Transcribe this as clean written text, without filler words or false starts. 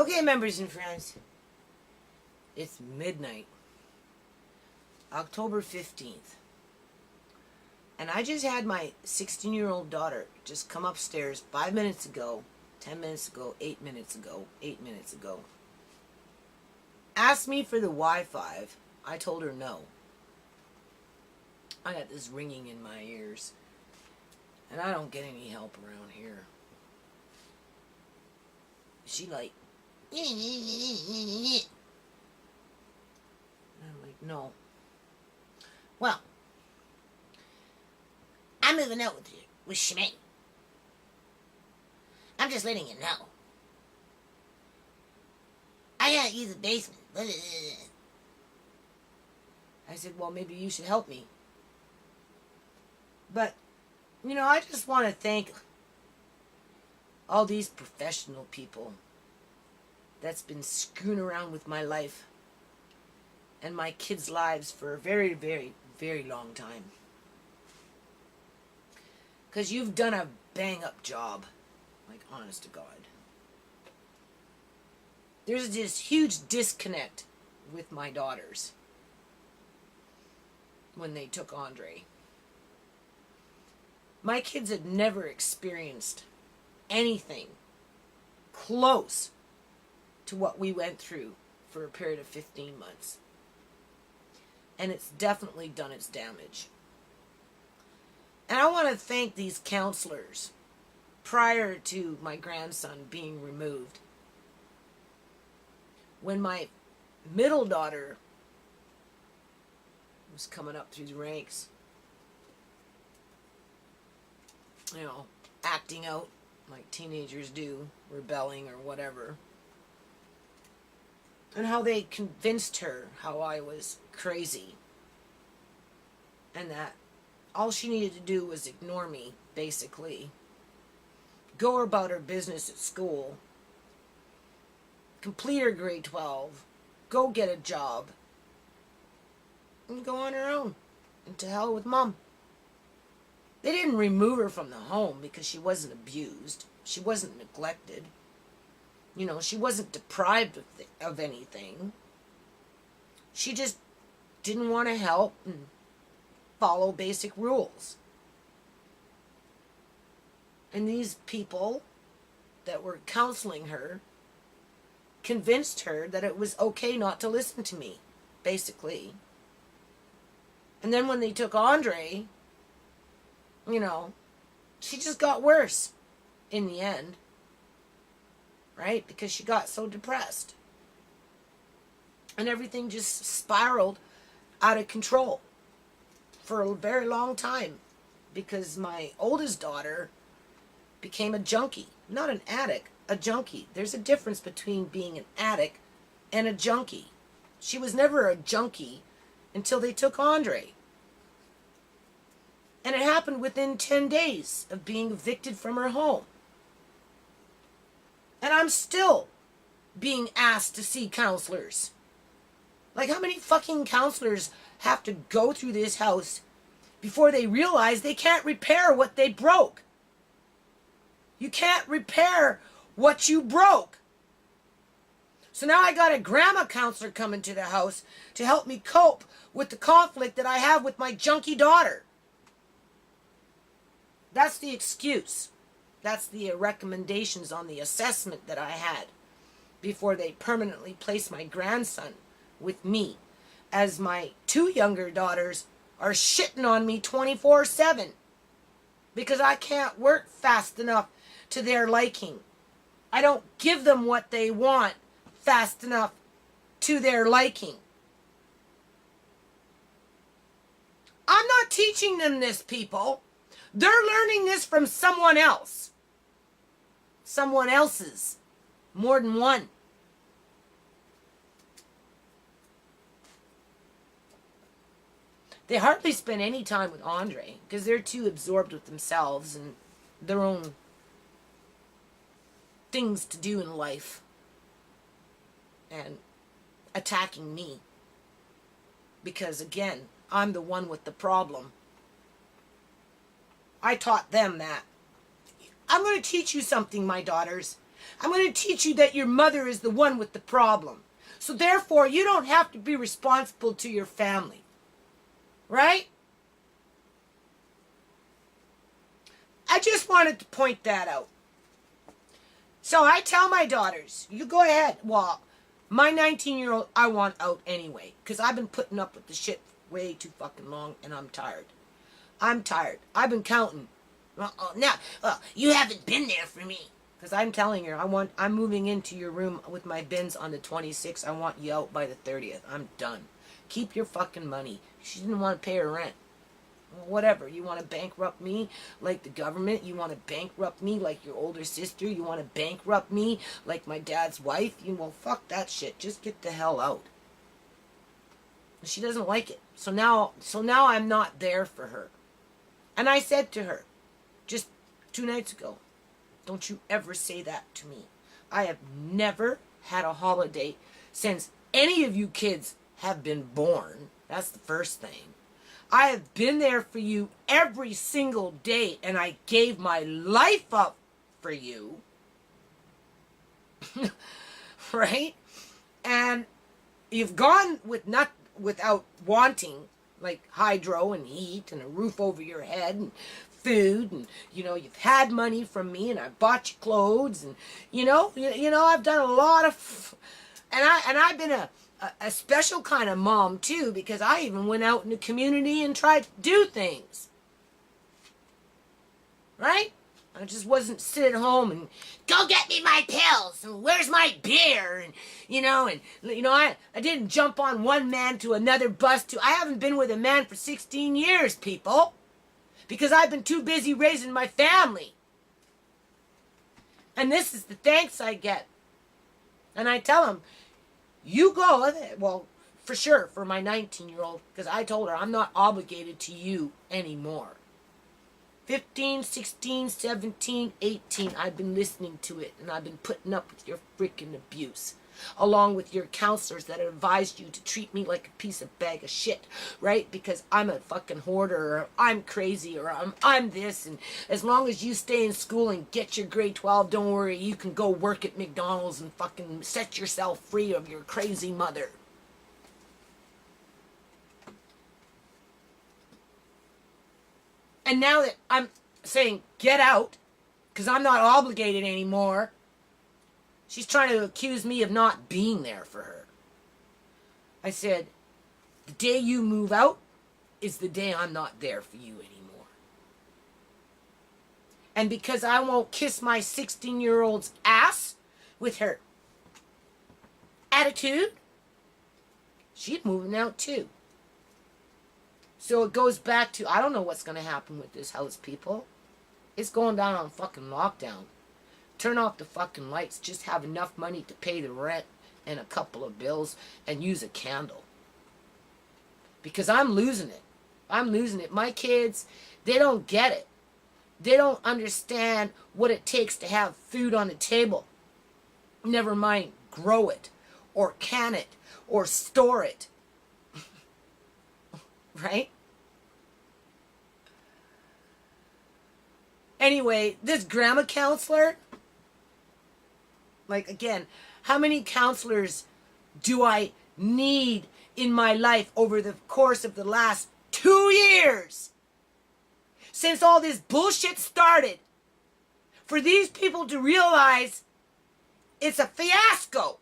Okay, members and friends, it's midnight, October 15th, and I just had my 16-year-old daughter just come upstairs 5 minutes ago, 10 minutes ago, 8 minutes ago, 8 minutes ago. Asked me for the Wi-Fi. I told her no. I got this ringing in my ears, and I don't get any help around here. She like, and I'm like, no. Well, I'm moving out with Shemaine. I'm just letting you know. I gotta use the basement. I said, well, maybe you should help me. But, I just want to thank all these professional people that's been screwing around with my life and my kids' lives for a very, very, very long time. Because you've done a bang-up job. Like, honest to God. There's this huge disconnect with my daughters when they took Andre. My kids had never experienced anything close to what we went through for a period of 15 months. And it's definitely done its damage. And I want to thank these counselors prior to my grandson being removed. When my middle daughter was coming up through the ranks, acting out like teenagers do, rebelling or whatever, and how they convinced her how I was crazy and that all she needed to do was ignore me, basically, go about her business at school, complete her grade 12, go get a job, and go on her own, and to hell with mom. They didn't remove her from the home because she wasn't abused. She wasn't neglected. She wasn't deprived of anything. She just didn't want to help and follow basic rules. And these people that were counseling her convinced her that it was okay not to listen to me, basically. And then when they took Andre, she just got worse in the end, right? Because she got so depressed. And everything just spiraled out of control for a very long time because my oldest daughter became a junkie. Not an addict, a junkie. There's a difference between being an addict and a junkie. She was never a junkie until they took Andre. And it happened within 10 days of being evicted from her home. And I'm still being asked to see counselors. Like, how many fucking counselors have to go through this house before they realize they can't repair what they broke? You can't repair what you broke. So now I got a grandma counselor coming to the house to help me cope with the conflict that I have with my junkie daughter. That's the excuse. That's the recommendations on the assessment that I had before they permanently placed my grandson with me, as my two younger daughters are shitting on me 24/7 because I can't work fast enough to their liking. I don't give them what they want fast enough to their liking. I'm not teaching them this, people. They're learning this from someone else. Someone else's. More than one. They hardly spend any time with Andre because they're too absorbed with themselves and their own things to do in life and attacking me. Because again, I'm the one with the problem. I taught them that. I'm going to teach you something, my daughters. I'm going to teach you that your mother is the one with the problem. So therefore, you don't have to be responsible to your family. Right? I just wanted to point that out. So I tell my daughters, you go ahead. Well, my 19-year-old, I want out anyway. Because I've been putting up with the shit way too fucking long, and I'm tired. I'm tired. I've been counting. Now, you haven't been there for me. Because I'm telling her, I'm moving into your room with my bins on the 26th. I want you out by the 30th. I'm done. Keep your fucking money. She didn't want to pay her rent. Whatever. You want to bankrupt me like the government? You want to bankrupt me like your older sister? You want to bankrupt me like my dad's wife? Well, fuck that shit. Just get the hell out. She doesn't like it. So now I'm not there for her. And I said to her, just 2 nights ago, don't you ever say that to me. I have never had a holiday since any of you kids have been born. That's the first thing. I have been there for you every single day, and I gave my life up for you. Right? And you've gone without wanting, like hydro and heat and a roof over your head and food, and you've had money from me, and I bought you clothes, and I've done a lot of, and I've been a special kind of mom too, because I even went out in the community and tried to do things. Right? I just wasn't sit at home and go get me my pills and where's my beer, and I didn't jump on one man to another bus I haven't been with a man for 16 years, people. Because I've been too busy raising my family. And this is the thanks I get. And I tell them, you go, well, for sure, for my 19-year-old, because I told her I'm not obligated to you anymore. 15, 16, 17, 18, I've been listening to it, and I've been putting up with your freaking abuse. Along with your counselors that advised you to treat me like a piece of bag of shit, right? Because I'm a fucking hoarder, or I'm crazy, or I'm this, and as long as you stay in school and get your grade 12, don't worry, you can go work at McDonald's and fucking set yourself free of your crazy mother. And now that I'm saying get out, because I'm not obligated anymore, she's trying to accuse me of not being there for her. I said, the day you move out is the day I'm not there for you anymore. And because I won't kiss my 16-year-old's ass with her attitude, she's moving out too. So it goes back to, I don't know what's going to happen with this house, people. It's going down on fucking lockdown. Turn off the fucking lights. Just have enough money to pay the rent and a couple of bills and use a candle. Because I'm losing it. I'm losing it. My kids, they don't get it. They don't understand what it takes to have food on the table. Never mind grow it or can it or store it. Right? Anyway, this grandma counselor, like, again, how many counselors do I need in my life over the course of the last 2 years? Since all this bullshit started. For these people to realize it's a fiasco.